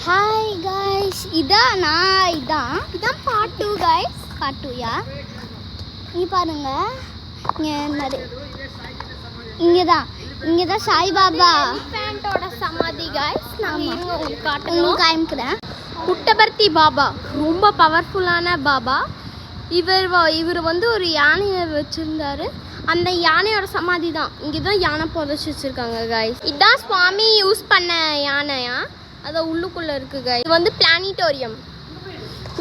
Hi guys, இதான் part 2 guys. Part 2 யா. இங்கே பாருங்க, இங்கே தான் சாய்பாபா எலிஃபேண்டோட சமாதி காய்ஸ். நாங்கள் உங்களுக்கு காமிக்கிறேன். புட்டபர்த்தி பாபா ரொம்ப பவர்ஃபுல்லான பாபா. இவர் வந்து ஒரு யானையை வச்சுருந்தாரு. அந்த யானையோட சமாதி தான் இங்கே தான் யானை புதைச்சி வச்சுருக்காங்க காய்ஸ். இதுதான் சுவாமி யூஸ் பண்ண யானையா, அதான் உள்ளுக்குள்ளே இருக்குது காய்ஸ். இது வந்து பிளானிட்டோரியம்.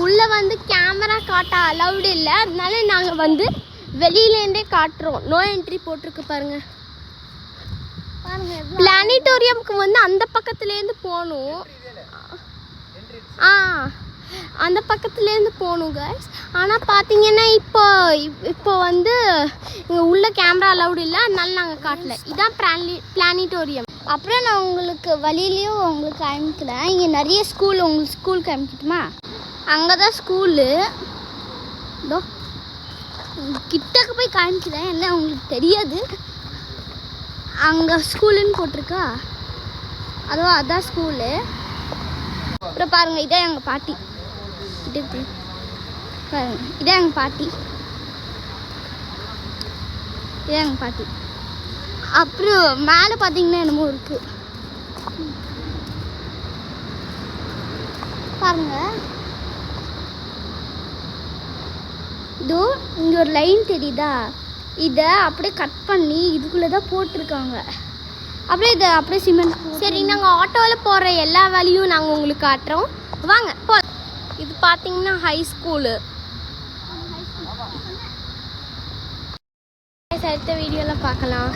உள்ளே வந்து கேமரா காட்ட அலவுடு இல்லை, அதனால நாங்கள் வந்து வெளியிலேருந்தே காட்டுறோம். நோ என்ட்ரி போட்டிருக்கு பாருங்க. பிளானிட்டோரியம்க்கு வந்து அந்த பக்கத்துலேருந்து போகணும். அந்த பக்கத்துலேருந்து போகணும் கைஸ். ஆனால் பார்த்தீங்கன்னா இப்போ வந்து இங்கே உள்ள கேமரா அலவுடு இல்லை, அதனால நாங்கள் காட்டல. இதுதான் பிளானிட்டோரியம். அப்புறம் நான் உங்களுக்கு வழியிலையும் உங்களுக்கு காமிக்கிறேன். இங்கே நிறைய உங்களுக்கு ஸ்கூல் காமிக்கட்டுமா? அங்கே தான் ஸ்கூலு. இதோ கிட்டக்கு போய் காமிக்கிறேன், என்ன உங்களுக்கு தெரியாது. அங்கே ஸ்கூலுன்னு போட்டிருக்கா, அதான் ஸ்கூலு. அப்புறம் பாருங்க, இதான் எங்கள் பாட்டி. பாருங்க, இதான் எங்கள் பாட்டி. அப்புறம் மேலே பார்த்தீங்கன்னா என்னமோ இருக்கு பாருங்க. இதோ இங்கே ஒரு லைன் தெரியுதா? இதை அப்படியே கட் பண்ணி இதுக்குள்ளே தான் போட்டிருக்காங்க. அப்படியே சிமெண்ட். சரி, நாங்கள் ஆட்டோவில் போகிற எல்லா வேலையும் நாங்கள் உங்களுக்கு காட்டுறோம், வாங்க போ. இது பார்த்தீங்கன்னா ஹை ஸ்கூலு. அடுத்த வீடியோவில் பார்க்கலாம்.